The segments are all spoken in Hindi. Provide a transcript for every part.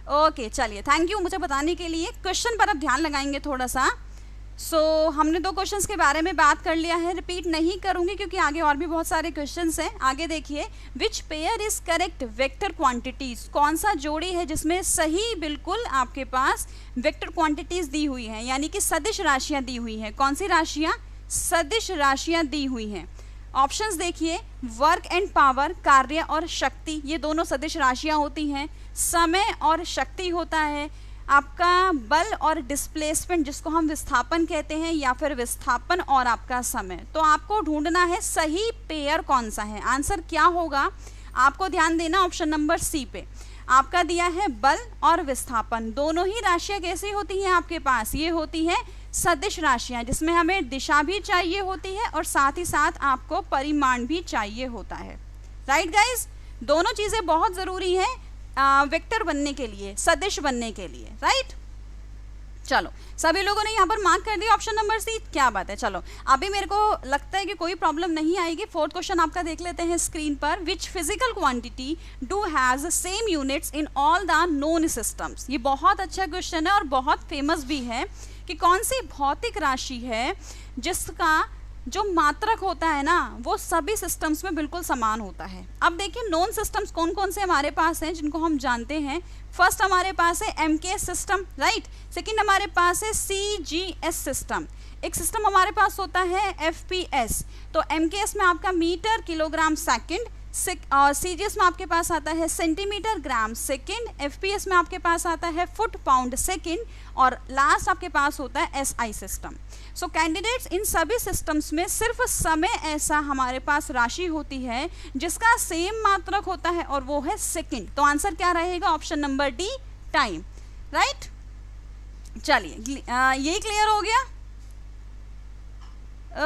ओके चलिए, थैंक यू मुझे बताने के लिए। क्वेश्चन पर अब ध्यान लगाएंगे थोड़ा सा। हमने 2 क्वेश्चंस के बारे में बात कर लिया है, रिपीट नहीं करूंगी क्योंकि आगे और भी बहुत सारे क्वेश्चंस हैं। आगे देखिए, which pair is correct vector quantities, कौन सा जोड़ी है जिसमें सही बिल्कुल आपके पास वेक्टर क्वांटिटीज दी हुई है, यानी कि सदिश राशियां दी हुई हैं। कौन सी राशियां? सदिश राशियां दी हुई हैं। ऑप्शंस देखिए, वर्क एंड पावर, कार्य और शक्ति, ये दोनों सदिश राशियां होती हैं। समय और शक्ति होता है। आपका बल और डिस्प्लेसमेंट, जिसको हम विस्थापन कहते हैं, या फिर विस्थापन और आपका समय। तो आपको ढूंढना है सही पेयर कौन सा है। आंसर क्या होगा, आपको ध्यान देना ऑप्शन नंबर सी पे। आपका दिया है बल और विस्थापन, दोनों ही राशियां कैसी होती हैं आपके पास? ये होती हैं सदिश राशियां, जिसमें हमें दिशा भी चाहिए होती है और साथ ही साथ आपको परिमाण भी चाहिए होता है। राइट गाइज, दोनों चीजें बहुत जरूरी है वेक्टर बनने के लिए, सदिश बनने के लिए। राइट, चलो सभी लोगों ने यहाँ पर मार्क कर दिया ऑप्शन नंबर सी। क्या बात है, चलो अभी मेरे को लगता है कि कोई प्रॉब्लम नहीं आएगी। 4th क्वेश्चन आपका देख लेते हैं स्क्रीन पर। Which physical quantity do has same units in all the known systems. ये बहुत अच्छा क्वेश्चन है और बहुत फेमस भी है कि कौन सी भौतिक राशि है जिसका जो मात्रक होता है ना वो सभी सिस्टम्स में बिल्कुल समान होता है। अब देखिए, नॉन सिस्टम्स कौन कौन से हमारे पास हैं जिनको हम जानते हैं। फर्स्ट हमारे पास है MKS सिस्टम, राइट। सेकंड हमारे पास है CGS सिस्टम। एक सिस्टम हमारे पास होता है FPS। तो MKS में आपका मीटर किलोग्राम सेकंड, CGS में आपके पास आता है सेंटीमीटर ग्राम सेकंड, FPS में आपके पास आता है फुट पाउंड सेकंड, और लास्ट आपके पास होता है SI सिस्टम। सो कैंडिडेट्स, इन सभी सिस्टम्स में सिर्फ समय ऐसा हमारे पास राशि होती है जिसका सेम मात्रक होता है और वो है सेकंड। तो आंसर क्या रहेगा? Option number D, time. Right, चलिए ये क्लियर हो गया।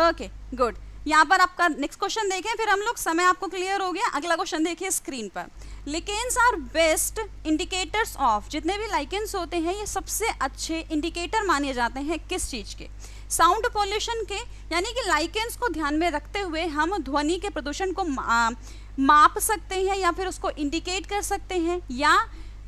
Okay good. यहाँ पर आपका नेक्स्ट क्वेश्चन देखें, फिर हम लोग, समय आपको क्लियर हो गया। अगला क्वेश्चन देखिए स्क्रीन पर। लिकेन्स आर बेस्ट इंडिकेटर्स ऑफ, जितने भी लाइकेंस होते हैं ये सबसे अच्छे इंडिकेटर माने जाते हैं किस चीज़ के? साउंड पोल्यूशन के। यानी कि लाइकेंस को ध्यान में रखते हुए हम ध्वनि के प्रदूषण को माप सकते हैं या फिर उसको इंडिकेट कर सकते हैं, या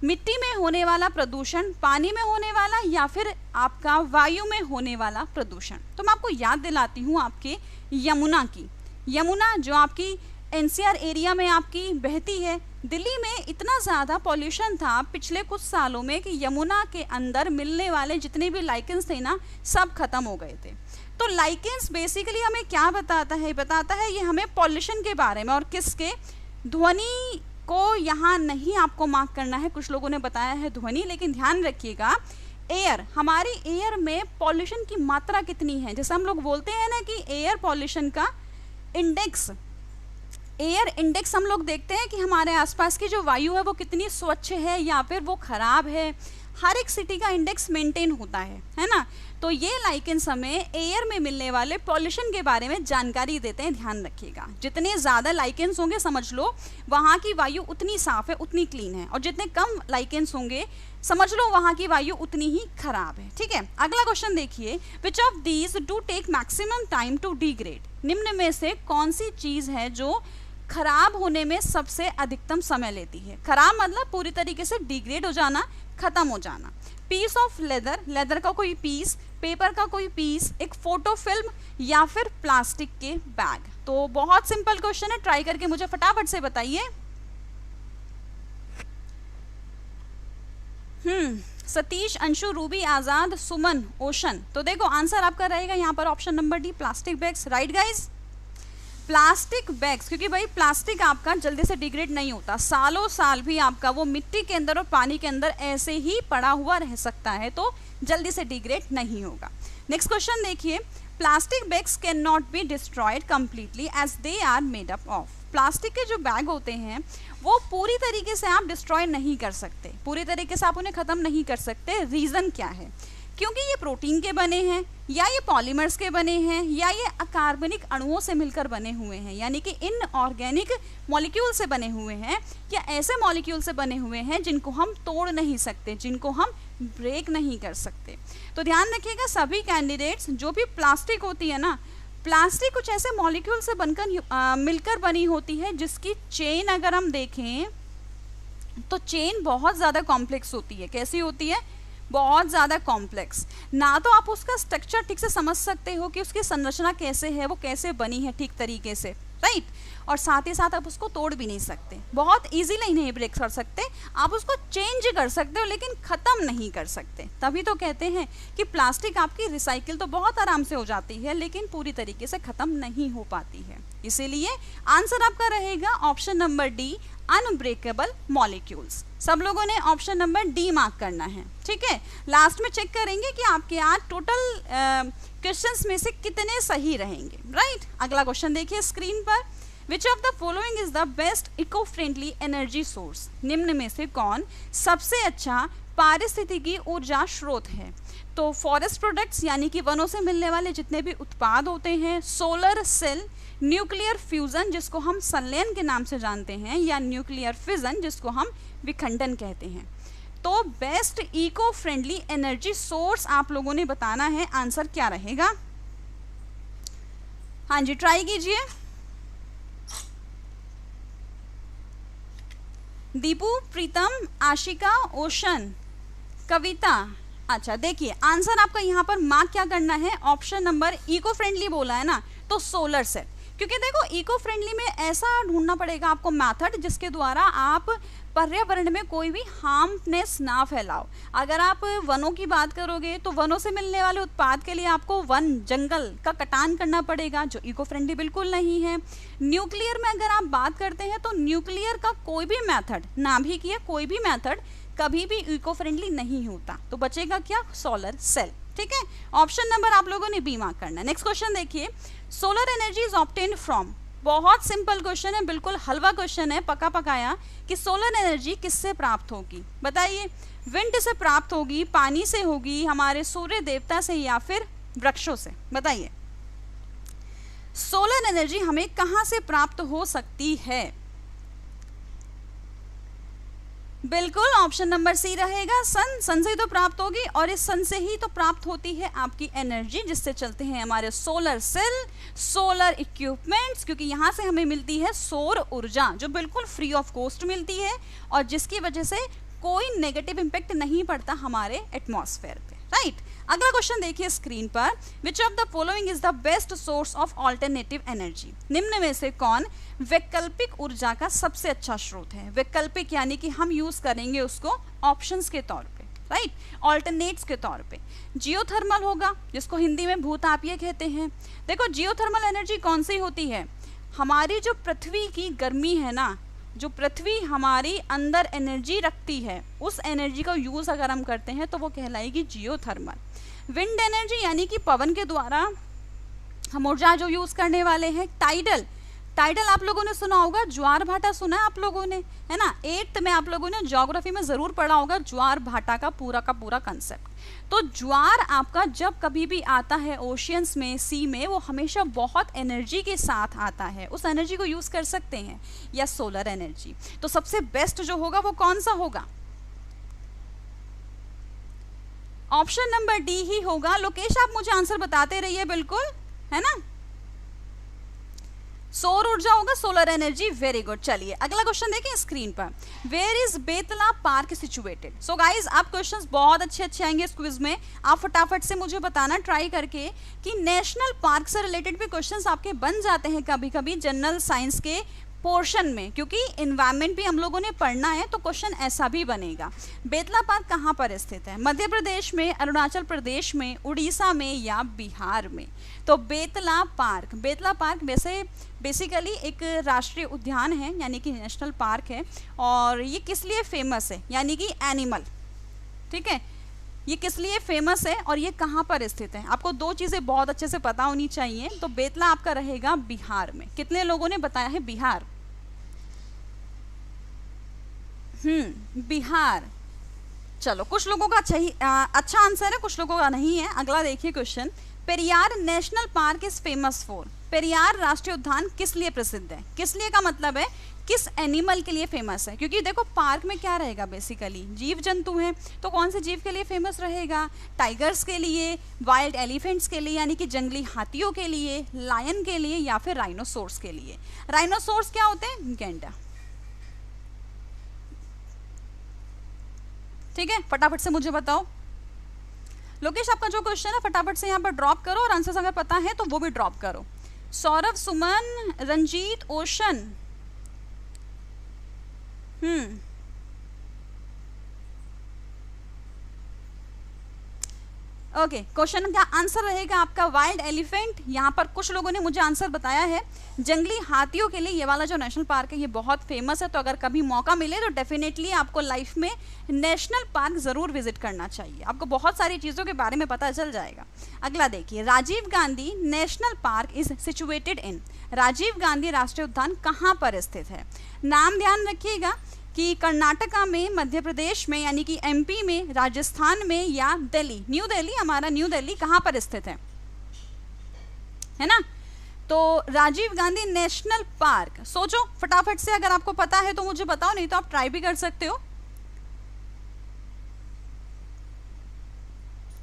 मिट्टी में होने वाला प्रदूषण, पानी में होने वाला, या फिर आपका वायु में होने वाला प्रदूषण। तो मैं आपको याद दिलाती हूँ आपके यमुना की। यमुना जो आपकी NCR एरिया में आपकी बहती है। दिल्ली में इतना ज़्यादा पॉल्यूशन था पिछले कुछ सालों में कि यमुना के अंदर मिलने वाले जितने भी लाइकेंस थे ना, सब खत्म हो गए थे। तो लाइकेंस बेसिकली हमें क्या बताता है? बताता है ये हमें पॉल्यूशन के बारे में, और किसके? ध्वनि को यहाँ नहीं आपको मार्क करना है, कुछ लोगों ने बताया है ध्वनि, लेकिन ध्यान रखिएगा एयर, हमारी एयर में पॉल्यूशन की मात्रा कितनी है। जैसे हम लोग बोलते हैं ना कि एयर पॉल्यूशन का इंडेक्स, एयर इंडेक्स हम लोग देखते हैं कि हमारे आसपास की जो वायु है वो कितनी स्वच्छ है या फिर वो खराब है। हर एक सिटी का इंडेक्स मेंटेन होता है ना। तो ये लाइकेंस हमें एयर में मिलने वाले पॉल्यूशन के बारे में जानकारी देते हैं, ध्यान रखिएगा। जितने ज़्यादा लाइकेंस होंगे समझ लो वहाँ की वायु उतनी साफ है, उतनी क्लीन है, और जितने कम लाइकेंस होंगे समझ लो वहाँ की वायु उतनी ही खराब है। ठीक है, अगला क्वेश्चन देखिए। Which of these do take maximum time to degrade. निम्न में से कौन सी चीज़ है जो खराब होने में सबसे अधिकतम समय लेती है? खराब मतलब पूरी तरीके से डिग्रेड हो जाना, खत्म हो जाना। पीस ऑफ लेदर, लेदर का कोई पीस, पेपर का कोई पीस, एक फोटो फिल्म, या फिर प्लास्टिक के बैग। तो बहुत सिंपल क्वेश्चन है, ट्राई करके मुझे फटाफट से बताइए। सतीश, अंशु, रूबी, आजाद, सुमन, ओशन। तो देखो आंसर आपका रहेगा यहाँ पर option number D, plastic bags. Right guys, plastic bags, क्योंकि भाई प्लास्टिक आपका जल्दी से डिग्रेड नहीं होता, सालों साल भी आपका वो मिट्टी के अंदर और पानी के अंदर ऐसे ही पड़ा हुआ रह सकता है, तो जल्दी से डिग्रेड नहीं होगा। नेक्स्ट क्वेश्चन देखिए। Plastic bags can not be destroyed completely as they are made up of. Plastic के जो बैग होते हैं वो पूरी तरीके से आप डिस्ट्रॉय नहीं कर सकते, पूरी तरीके से आप उन्हें ख़त्म नहीं कर सकते। रीज़न क्या है? क्योंकि ये प्रोटीन के बने हैं, या ये पॉलीमर्स के बने हैं, या ये अकार्बनिक अणुओं से मिलकर बने हुए हैं, यानी कि इनऑर्गेनिक मॉलिक्यूल से बने हुए हैं, या ऐसे मॉलिक्यूल से बने हुए हैं जिनको हम तोड़ नहीं सकते, जिनको हम ब्रेक नहीं कर सकते। तो ध्यान रखिएगा सभी कैंडिडेट्स, जो भी प्लास्टिक होती है ना, प्लास्टिक कुछ ऐसे मॉलिक्यूल से बनकर मिलकर बनी होती है जिसकी चेन अगर हम देखें तो चेन बहुत ज़्यादा कॉम्प्लेक्स होती है। कैसी होती है? बहुत ज़्यादा कॉम्प्लेक्स। ना तो आप उसका स्ट्रक्चर ठीक से समझ सकते हो कि उसकी संरचना कैसे है, वो कैसे बनी है ठीक तरीके से, राइट, और साथ ही साथ आप उसको तोड़ भी नहीं सकते, बहुत इजीली नहीं ब्रेक कर सकते। आप उसको चेंज कर सकते हो लेकिन ख़त्म नहीं कर सकते। तभी तो कहते हैं कि प्लास्टिक आपकी रिसाइकिल तो बहुत आराम से हो जाती है लेकिन पूरी तरीके से ख़त्म नहीं हो पाती है। इसीलिए आंसर आपका रहेगा option number D, unbreakable molecules. सब लोगों ने ऑप्शन नंबर डी मार्क करना है, ठीक है। लास्ट में चेक करेंगे कि आपके आज टोटल क्वेश्चंस में से कितने सही रहेंगे, राइट। अगला क्वेश्चन देखिए स्क्रीन पर। Which of the following is the best eco friendly energy source? निम्न में से कौन सबसे अच्छा पारिस्थितिकी ऊर्जा स्रोत है? तो फॉरेस्ट प्रोडक्ट्स यानी कि वनों से मिलने वाले जितने भी उत्पाद होते हैं, सोलर सेल, न्यूक्लियर फ्यूजन जिसको हम संलयन के नाम से जानते हैं, या न्यूक्लियर फिजन जिसको हम विखंडन कहते हैं। तो best eco friendly energy source आप लोगों ने बताना है, आंसर क्या रहेगा? हाँ जी, ट्राई कीजिए। दीपू, प्रीतम, आशिका, ओशन, कविता। अच्छा देखिए, आंसर आपका यहाँ पर मार्क क्या करना है? ऑप्शन नंबर इको फ्रेंडली बोला है ना, तो सोलर सेल। क्योंकि देखो इको फ्रेंडली में ऐसा ढूंढना पड़ेगा आपको मेथड जिसके द्वारा आप पर्यावरण में कोई भी हार्मनेस ना फैलाओ। अगर आप वनों की बात करोगे तो वनों से मिलने वाले उत्पाद के लिए आपको वन जंगल का कटान करना पड़ेगा, जो इको फ्रेंडली बिल्कुल नहीं है। न्यूक्लियर में अगर आप बात करते हैं तो न्यूक्लियर का कोई भी मेथड, नाभिकीय कोई भी मेथड कभी भी इको फ्रेंडली नहीं होता। तो बचेगा क्या? सोलर सेल, ठीक है। ऑप्शन नंबर आप लोगों ने बी मार्क करना है। नेक्स्ट क्वेश्चन देखिए, solar energy is obtained from. बहुत सिंपल क्वेश्चन है, बिल्कुल हलवा क्वेश्चन है, पका पकाया, कि सोलर एनर्जी किससे प्राप्त होगी? बताइए। विंड से प्राप्त होगी, पानी से होगी, हमारे सूर्य देवता से, या फिर वृक्षों से? बताइए, सोलर एनर्जी हमें कहां से प्राप्त हो सकती है? बिल्कुल ऑप्शन नंबर सी रहेगा, सन से ही तो प्राप्त होगी, और इस सन से ही तो प्राप्त होती है आपकी एनर्जी, जिससे चलते हैं हमारे सोलर सेल, सोलर इक्विपमेंट्स, क्योंकि यहाँ से हमें मिलती है सौर ऊर्जा जो बिल्कुल फ्री ऑफ कॉस्ट मिलती है, और जिसकी वजह से कोई नेगेटिव इम्पैक्ट नहीं पड़ता हमारे एटमॉस्फेयर पे, राइट। अगला क्वेश्चन देखिए स्क्रीन पर। Which of the following is the best source of alternative energy? निम्न में से कौन वैकल्पिक ऊर्जा का सबसे अच्छा स्रोत है? वैकल्पिक यानी कि हम यूज करेंगे उसको ऑप्शंस के तौर पे, राइट, ऑल्टरनेट्स के तौर पे। जियोथर्मल होगा, जिसको हिंदी में भूतापीय कहते हैं। देखो जियोथर्मल एनर्जी कौन सी होती है? हमारी जो पृथ्वी की गर्मी है ना, जो पृथ्वी हमारी अंदर एनर्जी रखती है, उस एनर्जी का यूज़ अगर हम करते हैं तो वो कहलाएगी जियोथर्मल। विंड एनर्जी यानी कि पवन के द्वारा हम ऊर्जा जो यूज़ करने वाले हैं। टाइडल आप लोगों ने सुना होगा, ज्वार भाटा सुना है आप लोगों ने, है ना। 8th में आप लोगों ने ज्योग्राफी में ज़रूर पढ़ा होगा ज्वार भाटा का पूरा कंसेप्ट। तो ज्वार आपका जब कभी भी आता है ओशियंस में, सी में, वो हमेशा बहुत एनर्जी के साथ आता है, उस एनर्जी को यूज़ कर सकते हैं, या सोलर एनर्जी। तो सबसे बेस्ट जो होगा वो कौन सा होगा? ऑप्शन नंबर डी ही होगा। लोकेश आप मुझे आंसर बताते रहिए, बिल्कुल, है ना। सौर ऊर्जा होगा, सोलर एनर्जी, वेरी गुड। चलिए अगला क्वेश्चन देखें स्क्रीन पर। Where is Betla park situated? So guys आप क्वेश्चंस बहुत अच्छे आएंगे इस क्विज में, आप फटाफट से मुझे बताना ट्राई करके कि नेशनल पार्क से रिलेटेड भी क्वेश्चंस आपके बन जाते हैं कभी कभी जनरल साइंस के पोर्शन में, क्योंकि इन्वायरमेंट भी हम लोगों ने पढ़ना है, तो क्वेश्चन ऐसा भी बनेगा। बेतला पार्क कहाँ पर स्थित है? मध्य प्रदेश में, अरुणाचल प्रदेश में, उड़ीसा में, या बिहार में? तो बेतला पार्क वैसे बेसिकली एक राष्ट्रीय उद्यान है, यानी कि नेशनल पार्क है, और ये किस लिए फेमस है? यानी कि एनिमल, ठीक है, ये किस लिए फेमस है और ये कहाँ पर स्थित है? आपको दो चीज़ें बहुत अच्छे से पता होनी चाहिए। तो बेतला आपका रहेगा बिहार में। कितने लोगों ने बताया है बिहार? बिहार। चलो कुछ लोगों का अच्छा आंसर है, कुछ लोगों का नहीं है। अगला देखिए question. Periyar national park is famous for? Periyar राष्ट्रीय उद्यान किस लिए प्रसिद्ध है? किस लिए का मतलब है किस एनिमल के लिए फेमस है? क्योंकि देखो पार्क में क्या रहेगा, बेसिकली जीव जंतु हैं, तो कौन से जीव के लिए फेमस रहेगा? टाइगर्स के लिए, वाइल्ड एलिफेंट्स के लिए यानी कि जंगली हाथियों के लिए, लायन के लिए, या फिर राइनोसोर्स के लिए? राइनोसोर्स क्या होते हैं? गैंडा। ठीक है, फटाफट से मुझे बताओ। लोकेश आपका जो क्वेश्चन है फटाफट से यहाँ पर ड्रॉप करो और आंसर्स अगर पता है तो वो भी ड्रॉप करो। सौरभ, सुमन, रंजीत, ओशन। ओके, क्वेश्चन का आंसर रहेगा आपका वाइल्ड एलिफेंट। यहाँ पर कुछ लोगों ने मुझे आंसर बताया है जंगली हाथियों के लिए ये वाला जो नेशनल पार्क है ये बहुत फेमस है, तो अगर कभी मौका मिले तो डेफिनेटली आपको लाइफ में नेशनल पार्क ज़रूर विजिट करना चाहिए, आपको बहुत सारी चीज़ों के बारे में पता चल जाएगा। अगला देखिए, Rajiv Gandhi national park is situated in. Rajiv Gandhi राष्ट्रीय उद्यान कहाँ पर स्थित है? नाम ध्यान रखिएगा कि कर्नाटका में, मध्य प्रदेश में यानी कि एमपी में, राजस्थान में या दिल्ली, न्यू दिल्ली, हमारा न्यू दिल्ली कहाँ पर स्थित है ना। तो राजीव गांधी नेशनल पार्क, सोचो फटाफट से, अगर आपको पता है तो मुझे बताओ, नहीं तो आप ट्राई भी कर सकते हो।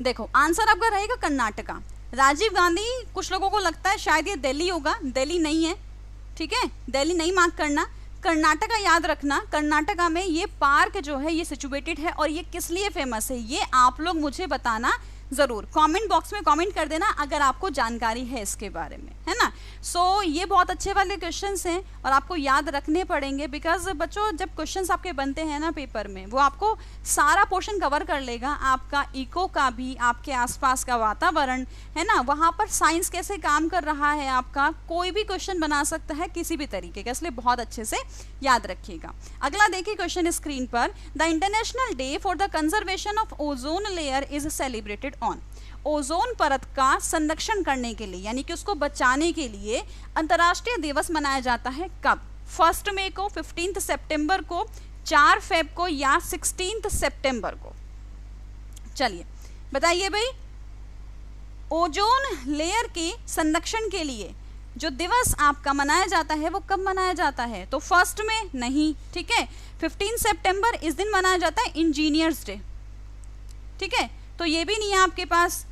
देखो आंसर आपका रहेगा कर्नाटका। राजीव गांधी कुछ लोगों को लगता है शायद ये दिल्ली होगा, दिल्ली नहीं है, ठीक है, दिल्ली नहीं मार्क करना, कर्नाटका याद रखना। कर्नाटका में ये पार्क जो है ये सिचुएटेड है, और ये किस लिए फेमस है ये आप लोग मुझे बताना ज़रूर, कमेंट बॉक्स में कमेंट कर देना अगर आपको जानकारी है इसके बारे में, है ना। सो ये बहुत अच्छे वाले क्वेश्चंस हैं और आपको याद रखने पड़ेंगे, बिकॉज बच्चों जब क्वेश्चंस आपके बनते हैं ना पेपर में, वो आपको सारा पोर्शन कवर कर लेगा, आपका इको का भी, आपके आसपास का वातावरण, है ना, वहाँ पर साइंस कैसे काम कर रहा है, आपका कोई भी क्वेश्चन बना सकता है किसी भी तरीके का, इसलिए बहुत अच्छे से याद रखिएगा। अगला देखिए क्वेश्चन स्क्रीन पर, the international day for the conservation of ozone layer is celebrated on. Ozone परत का संरक्षण करने के लिए यानी कि उसको बचाने के लिए अंतर्राष्ट्रीय दिवस मनाया जाता है कब? 1 मई को, 15 सितंबर को, 4 फरवरी को या 16 सितंबर को? चलिए बताइए भाई, ओजोन लेयर के संरक्षण के लिए जो दिवस आपका मनाया जाता है वो कब मनाया जाता है? तो 1 में नहीं, ठीक है, 15 सितंबर इस दिन मनाया जाता है इंजीनियर्स डे, ठीक है, तो ये भी नहीं है आपके पास।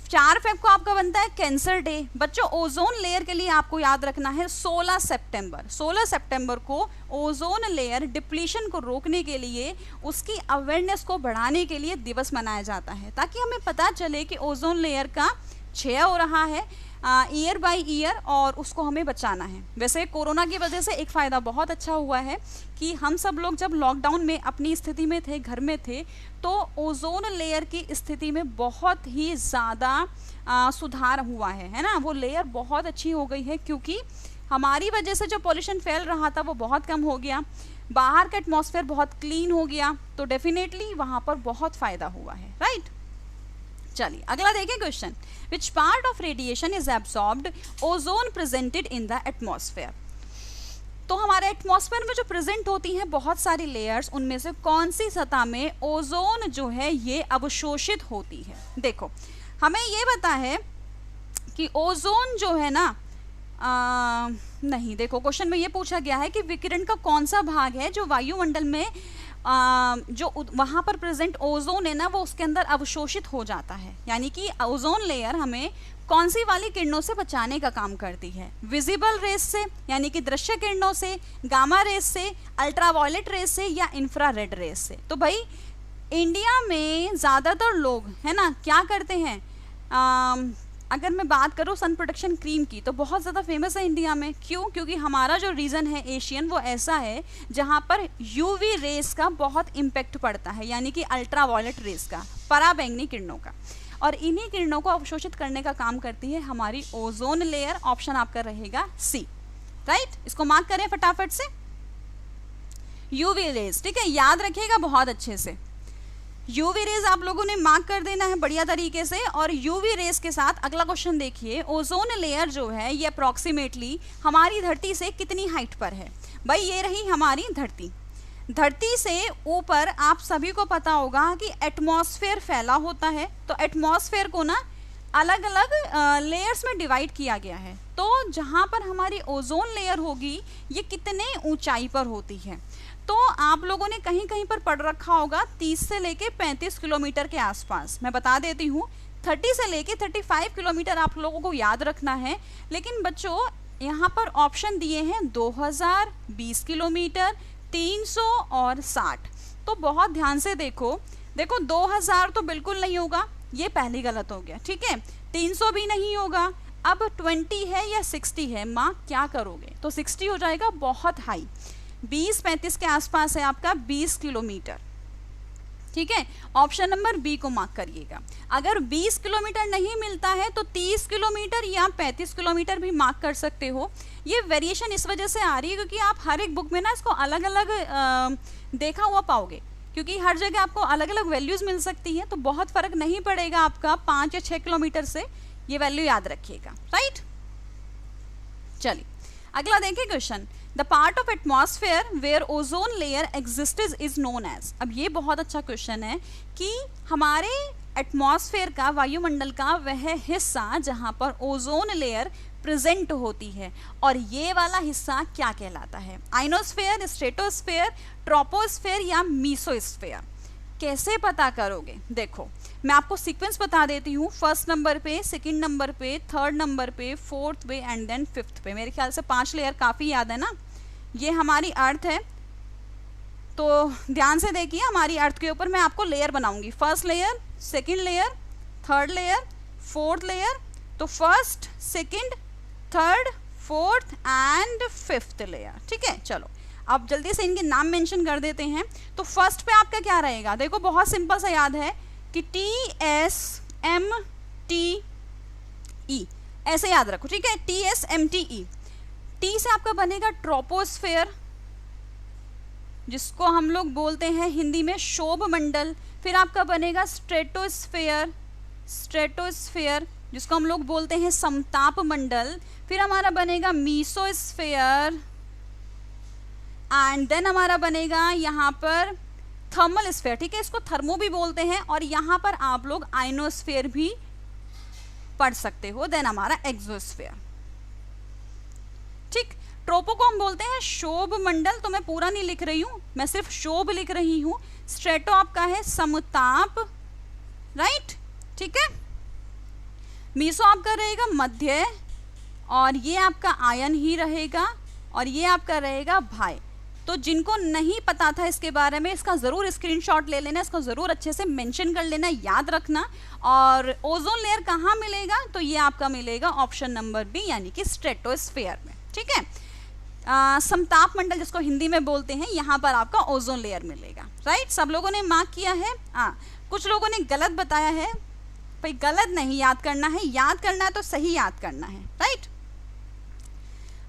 4 फरवरी को आपका बनता है कैंसर डे। बच्चों ओजोन लेयर के लिए आपको याद रखना है 16 सितंबर। 16 सितंबर को ओजोन लेयर डिप्लीशन को रोकने के लिए, उसकी अवेयरनेस को बढ़ाने के लिए दिवस मनाया जाता है, ताकि हमें पता चले कि ओजोन लेयर का क्षय हो रहा है ईयर बाय ईयर और उसको हमें बचाना है। वैसे कोरोना की वजह से एक फ़ायदा बहुत अच्छा हुआ है कि हम सब लोग जब लॉकडाउन में अपनी स्थिति में थे, घर में थे, तो ओजोन लेयर की स्थिति में बहुत ही ज़्यादा सुधार हुआ है ना, वो लेयर बहुत अच्छी हो गई है, क्योंकि हमारी वजह से जो पॉल्यूशन फैल रहा था वो बहुत कम हो गया, बाहर का एटमॉस्फेयर बहुत क्लीन हो गया, तो डेफिनेटली वहाँ पर बहुत फ़ायदा हुआ है, राइट। चलिए अगला देखिए question, which part of radiation is absorbed ozone presented in the atmosphere. तो हमारे एटमॉस्फेयर में जो प्रेजेंट होती हैं बहुत सारी लेयर्स, उनमें से कौन सी सतह में ओजोन जो है ये अवशोषित होती है? देखो हमें ये पता है कि ओजोन जो है ना नहीं, देखो क्वेश्चन में ये पूछा गया है कि विकिरण का कौन सा भाग है जो वायुमंडल में जो वहाँ पर प्रेजेंट ओजोन है ना वो उसके अंदर अवशोषित हो जाता है, यानी कि ओजोन लेयर हमें कौन सी वाली किरणों से बचाने का काम करती है? विजिबल रेस से यानी कि दृश्य किरणों से, गामा रेस से, अल्ट्रावायलेट रेस से या इंफ्रारेड रेस से। तो भाई इंडिया में ज़्यादातर लोग है ना क्या करते हैं, अगर मैं बात करूँ सन प्रोटेक्शन क्रीम की तो बहुत ज़्यादा फेमस है इंडिया में। क्यों? क्योंकि हमारा जो रीजन है एशियन वो ऐसा है जहाँ पर यूवी रेस का बहुत इम्पैक्ट पड़ता है, यानी कि अल्ट्रावायलेट रेस का, पराबैंगनी किरणों का, और इन्हीं किरणों को अवशोषित करने का काम करती है हमारी ओजोन लेयर। ऑप्शन आपका रहेगा सी, राइट। इसको मार्क करें फटाफट से, यूवी रेस, ठीक है, याद रखिएगा बहुत अच्छे से। यूवी रेज आप लोगों ने मार्क कर देना है बढ़िया तरीके से। और यूवी रेज के साथ अगला क्वेश्चन देखिए, ओजोन लेयर जो है ये अप्रॉक्सीमेटली हमारी धरती से कितनी हाइट पर है? भाई ये रही हमारी धरती, धरती से ऊपर आप सभी को पता होगा कि एटमॉस्फेयर फैला होता है, तो एटमॉस्फेयर को ना अलग अलग लेयर्स में डिवाइड किया गया है। तो जहाँ पर हमारी ओजोन लेयर होगी ये कितने ऊंचाई पर होती है? तो आप लोगों ने कहीं कहीं पर पढ़ रखा होगा 30 से लेके 35 किलोमीटर के आसपास। मैं बता देती हूँ 30 से लेके 35 किलोमीटर आप लोगों को याद रखना है। लेकिन बच्चों यहाँ पर ऑप्शन दिए हैं 2000, 20 किलोमीटर, 300 और 60। तो बहुत ध्यान से देखो, 2000 तो बिल्कुल नहीं होगा, ये पहली गलत हो गया, ठीक है। 300 भी नहीं होगा। अब 20 है या 60 है, माँ क्या करोगे? तो 60 हो जाएगा, बहुत हाई। 20-35 के आसपास है आपका 20 किलोमीटर, ठीक है। ऑप्शन नंबर बी को मार्क करिएगा। अगर 20 किलोमीटर नहीं मिलता है तो 30 किलोमीटर या 35 किलोमीटर भी मार्क कर सकते हो। ये वेरिएशन इस वजह से आ रही है क्योंकि आप हर एक बुक में ना इसको अलग अलग देखा हुआ पाओगे, क्योंकि हर जगह आपको अलग अलग वैल्यूज़ मिल सकती है, तो बहुत फ़र्क नहीं पड़ेगा आपका 5 या 6 किलोमीटर से, ये वैल्यू याद रखिएगा, राइट। चलिए अगला देखिए question, the part of atmosphere where ozone layer existed is known as. अब ये बहुत अच्छा क्वेश्चन है कि हमारे एटमॉस्फेयर का, वायुमंडल का वह हिस्सा जहाँ पर ओजोन लेयर प्रेजेंट होती है, और ये वाला हिस्सा क्या कहलाता है? आइनोस्फेयर, स्ट्रेटोस्फेयर, ट्रोपोस्फेयर या मीसोस्फेयर? कैसे पता करोगे? देखो मैं आपको सीक्वेंस बता देती हूँ, फर्स्ट नंबर पे, सेकंड नंबर पे, थर्ड नंबर पे, फोर्थ पे एंड देन फिफ्थ पे। मेरे ख्याल से 5 लेयर काफ़ी याद है ना। ये हमारी अर्थ है, तो ध्यान से देखिए, हमारी अर्थ के ऊपर मैं आपको लेयर बनाऊंगी, first layer, second layer, third layer, fourth layer. तो first, second, third, fourth and fifth layer, ठीक है। चलो अब जल्दी से इनके नाम मेंशन कर देते हैं। तो फर्स्ट पे आपका क्या रहेगा? देखो बहुत सिंपल सा याद है कि TSMTE ऐसे याद रखो, ठीक है, TSMTE। टी से आपका बनेगा ट्रोपोस्फेयर, जिसको हम लोग बोलते हैं हिंदी में शोभ मंडल। फिर आपका बनेगा स्ट्रेटोस्फेयर, स्ट्रेटोस्फेयर जिसको हम लोग बोलते हैं समताप मंडल। फिर हमारा बनेगा मीसोस्फेयर एंड देन हमारा बनेगा यहाँ पर थर्मल स्फेयर, ठीक है, इसको थर्मो भी बोलते हैं, और यहाँ पर आप लोग आइनोस्फेयर भी पढ़ सकते हो। देन हमारा एक्सोस्फेयर, ठीक। ट्रोपो को हम बोलते हैं शोभ मंडल, तो मैं पूरा नहीं लिख रही हूँ, मैं सिर्फ शोभ लिख रही हूँ। स्ट्रेटो आपका है समताप, राइट, ठीक है। मीसो आपका रहेगा मध्य, और ये आपका आयन ही रहेगा, और ये आपका रहेगा भाई। तो जिनको नहीं पता था इसके बारे में, इसका ज़रूर स्क्रीनशॉट ले लेना, इसको ज़रूर अच्छे से मेंशन कर लेना, याद रखना। और ओजोन लेयर कहाँ मिलेगा? तो ये आपका मिलेगा ऑप्शन नंबर बी, यानी कि स्ट्रेटोस्फेयर में, ठीक है। समताप मंडल जिसको हिंदी में बोलते हैं, यहाँ पर आपका ओजोन लेयर मिलेगा, राइट। सब लोगों ने मार्क किया है। कुछ लोगों ने गलत बताया है, भाई गलत नहीं याद करना है, याद करना है तो सही याद करना है, राइट।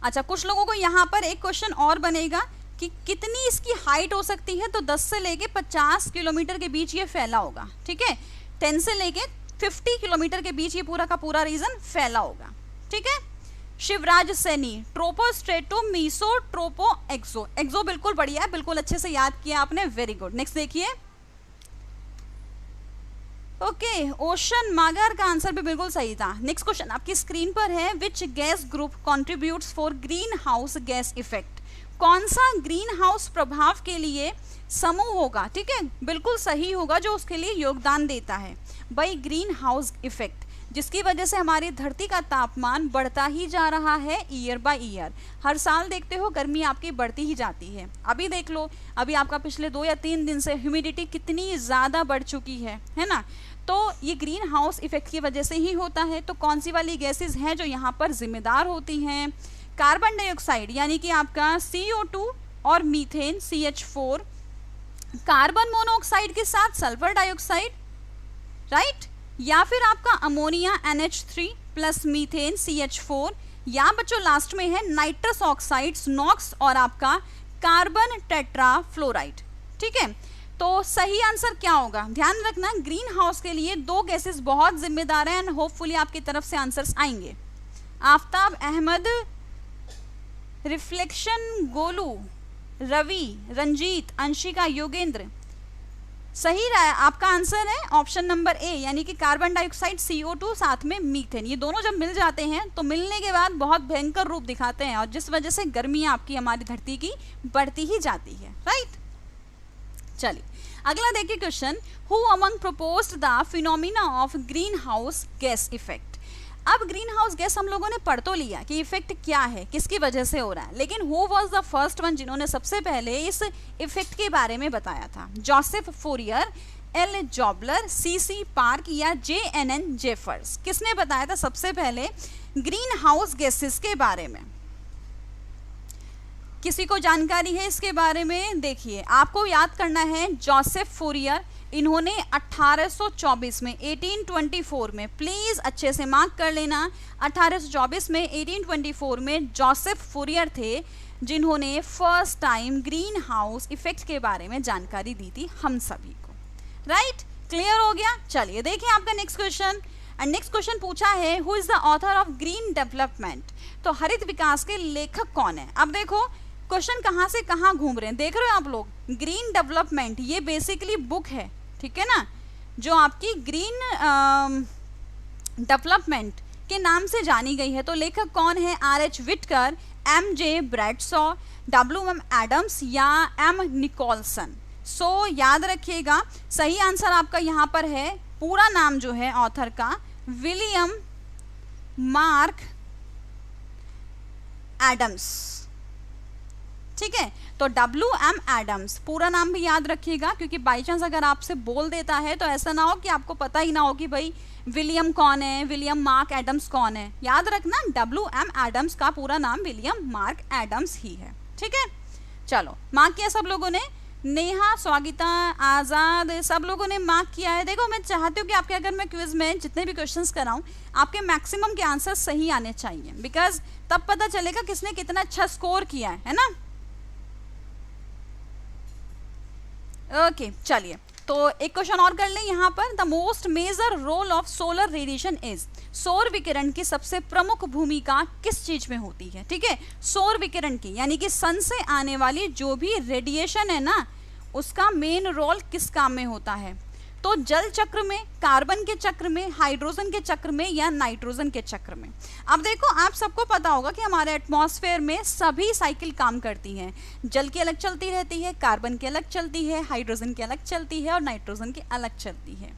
अच्छा, कुछ लोगों को यहाँ पर एक क्वेश्चन और बनेगा कि कितनी इसकी हाइट हो सकती है? तो 10 से लेके 50 किलोमीटर के बीच ये फैला होगा, ठीक है। 10 से लेके 50 किलोमीटर के बीच ये पूरा का पूरा रीजन फैला होगा, ठीक है। Shivraj Saini, tropo, strato, meso, tropo, exo. Exo बिल्कुल बढ़िया है, बिल्कुल अच्छे से याद किया आपने, वेरी गुड। नेक्स्ट देखिए, ओके, ओशन मागर का आंसर भी बिल्कुल सही था। नेक्स्ट क्वेश्चन आपकी स्क्रीन पर है, which gas group contributes for green house gas effect? कौन सा ग्रीन हाउस प्रभाव के लिए समूह होगा, ठीक है, बिल्कुल सही होगा, जो उसके लिए योगदान देता है बाई ग्रीन हाउस इफेक्ट, जिसकी वजह से हमारी धरती का तापमान बढ़ता ही जा रहा है ईयर बाय ईयर। हर साल देखते हो गर्मी आपकी बढ़ती ही जाती है। अभी देख लो, अभी आपका पिछले 2 या 3 दिन से ह्यूमिडिटी कितनी ज़्यादा बढ़ चुकी है ना। तो ये ग्रीन हाउस इफेक्ट की वजह से ही होता है। तो कौन सी वाली गैसेस हैं जो यहाँ पर जिम्मेदार होती हैं? कार्बन डाइऑक्साइड यानी कि आपका CO2 और मीथेन CH4, कार्बन मोनोऑक्साइड के साथ सल्फर डाइऑक्साइड, राइट, या फिर आपका ammonia NH3 plus methane CH4, या बच्चों लास्ट में है नाइट्रस ऑक्साइड्स NOx और आपका कार्बन टेट्राफ्लोराइड, ठीक है। तो सही आंसर क्या होगा? ध्यान रखना, ग्रीन हाउस के लिए 2 गैसेस बहुत जिम्मेदार हैं एंड होपफुली आपकी तरफ से आंसर्स आएंगे। आफ्ताब अहमद, रिफ्लेक्शन, गोलू, रवि, रंजीत, अंशिका, योगेंद्र। सही रहा है, आपका आंसर है ऑप्शन नंबर ए, यानी कि कार्बन डाइऑक्साइड CO2 साथ में मीथेन, ये दोनों जब मिल जाते हैं तो मिलने के बाद बहुत भयंकर रूप दिखाते हैं, और जिस वजह से गर्मी आपकी हमारी धरती की बढ़ती ही जाती है, राइट। चलिए अगला देखिए question, who among proposed the phenomena of green house gas effect? अब ग्रीन हाउस गैस हम लोगों ने पढ़ तो लिया कि इफेक्ट क्या है, किसकी वजह से हो रहा है, लेकिन who was the first one जिन्होंने सबसे पहले इस इफेक्ट के बारे में बताया था? जोसेफ फूरियर, एल जॉबलर, सीसी पार्क या JNN जेफर्स? किसने बताया था सबसे पहले ग्रीन हाउस गैसेस के बारे में? किसी को जानकारी है इसके बारे में? देखिए, आपको याद करना है जोसेफ फूरियर, इन्होंने 1824 में 1824 में, प्लीज अच्छे से मार्क कर लेना, 1824 में 1824 में जोसेफ फूरियर थे जिन्होंने first time green house effect के बारे में जानकारी दी थी हम सभी को। राइट, क्लियर हो गया? चलिए देखिए आपका next question. And next question पूछा है who is the author of green development? तो हरित विकास के लेखक कौन है? अब देखो क्वेश्चन कहाँ से कहाँ घूम रहे हैं, देख रहे हो आप लोग? ग्रीन डेवलपमेंट ये बेसिकली बुक है, ठीक है ना, जो आपकी ग्रीन डेवलपमेंट के नाम से जानी गई है। तो लेखक कौन है? RH Whitaker, MJ Bradshaw, WM Adams या M निकोलसन? सो याद रखिएगा, सही आंसर आपका यहाँ पर है, पूरा नाम जो है ऑथर का विलियम मार्क एडम्स। ठीक है, तो WM एडम्स पूरा नाम भी याद रखिएगा, क्योंकि बाई चांस अगर आपसे बोल देता है तो ऐसा ना हो कि आपको पता ही ना हो कि भाई विलियम कौन है, विलियम मार्क एडम्स कौन है। याद रखना WM एडम्स का पूरा नाम विलियम मार्क एडम्स ही है। ठीक है, चलो मार्क किया सब लोगों ने? नेहा, स्वागिता, आज़ाद, सब लोगों ने मार्क किया है। देखो मैं चाहती हूँ कि आपके अगर मैं क्विज में जितने भी क्वेश्चंस कराऊं आपके मैक्सिमम के आंसर सही आने चाहिए, बिकॉज तब पता चलेगा किसने कितना अच्छा स्कोर किया है ना। ओके चलिए, तो एक क्वेश्चन और कर लें यहाँ पर। The most major role of solar radiation is? सौर विकिरण की सबसे प्रमुख भूमिका किस चीज में होती है? ठीक है, सौर विकिरण की यानी कि सन से आने वाली जो भी रेडिएशन है ना, उसका मेन रोल किस काम में होता है? तो जल चक्र में, कार्बन के चक्र में, हाइड्रोजन के चक्र में या नाइट्रोजन के चक्र में? अब देखो आप सबको पता होगा कि हमारे एटमॉस्फेयर में सभी साइकिल काम करती हैं। जल की अलग चलती रहती है, कार्बन की अलग चलती है, हाइड्रोजन की अलग चलती है और नाइट्रोजन की अलग चलती है।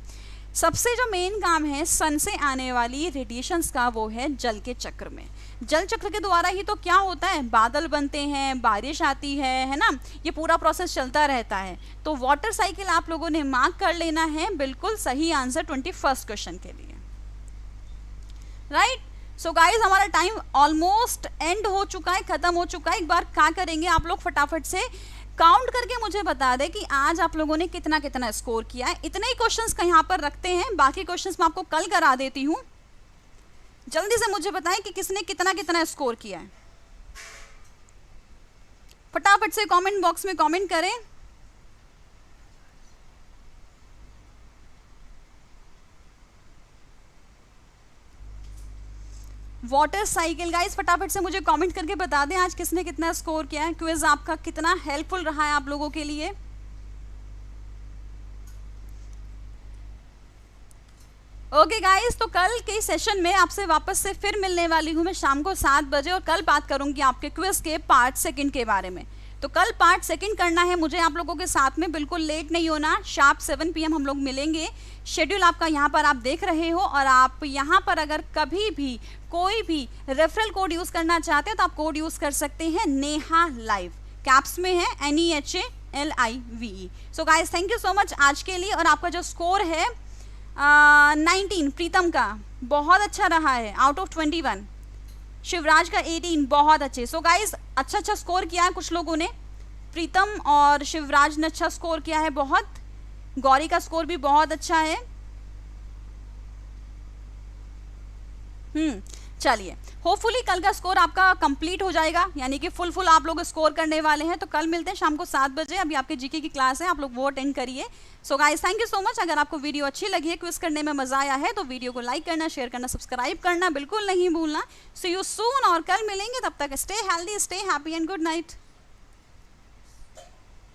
सबसे जो मेन काम है सन से आने वाली रेडिएशंस का, वो है जल के चक्र में। जल चक्र के द्वारा ही तो क्या होता है, बादल बनते हैं, बारिश आती है ना, ये पूरा प्रोसेस चलता रहता है। तो वाटर साइकिल आप लोगों ने मार्क कर लेना है, बिल्कुल सही आंसर 21st क्वेश्चन के लिए। राइट, सो गाइज हमारा टाइम ऑलमोस्ट एंड हो चुका है, खत्म हो चुका है। एक बार क्या करेंगे आप लोग, फटाफट से काउंट करके मुझे बता दें कि आज आप लोगों ने कितना कितना स्कोर किया है। इतने ही क्वेश्चंस का यहाँ पर रखते हैं, बाकी क्वेश्चंस मैं आपको कल करा देती हूँ। जल्दी से मुझे बताएं कि किसने कितना कितना स्कोर किया है। फटाफट से कमेंट बॉक्स में कमेंट करें। वाटर साइकिल गाइस, फटाफट से मुझे कमेंट करके बता दें आज किसने कितना स्कोर किया है। क्विज आपका कितना हेल्पफुल रहा है आप लोगों के लिए। ओके गाइस, तो कल के सेशन में आपसे वापस से फिर मिलने वाली हूँ मैं शाम को 7 बजे, और कल बात करूंगी आपके क्विज के पार्ट 2 के बारे में। तो कल पार्ट 2 करना है मुझे आप लोगों के साथ में, बिल्कुल लेट नहीं होना। शार्प 7 PM हम लोग मिलेंगे। शेड्यूल आपका यहाँ पर आप देख रहे हो, और आप यहाँ पर अगर कभी भी कोई भी रेफरल कोड यूज़ करना चाहते हैं तो आप कोड यूज़ कर सकते हैं, नेहा लाइव, कैप्स में है NEHALIVE। So guys thank you so much आज के लिए। और आपका जो स्कोर है 19 प्रीतम का बहुत अच्छा रहा है आउट ऑफ 21, शिवराज का 18 बहुत अच्छे। सो गाइस अच्छा स्कोर किया है कुछ लोगों ने, प्रीतम और शिवराज ने अच्छा स्कोर किया है बहुत, गौरी का स्कोर भी बहुत अच्छा है। चलिए होपफुली कल का स्कोर आपका कंप्लीट हो जाएगा, यानी कि फुल आप लोग स्कोर करने वाले हैं। तो कल मिलते हैं शाम को 7 बजे। अभी आपके जीके की क्लास है, आप लोग वो अटेंड करिए। So guys thank you so much. अगर आपको वीडियो अच्छी लगी है, क्विज करने में मजा आया है, तो वीडियो को लाइक करना, शेयर करना, सब्सक्राइब करना बिल्कुल नहीं भूलना। सी यू सून, और कल मिलेंगे, तब तक stay healthy, stay happy and good night.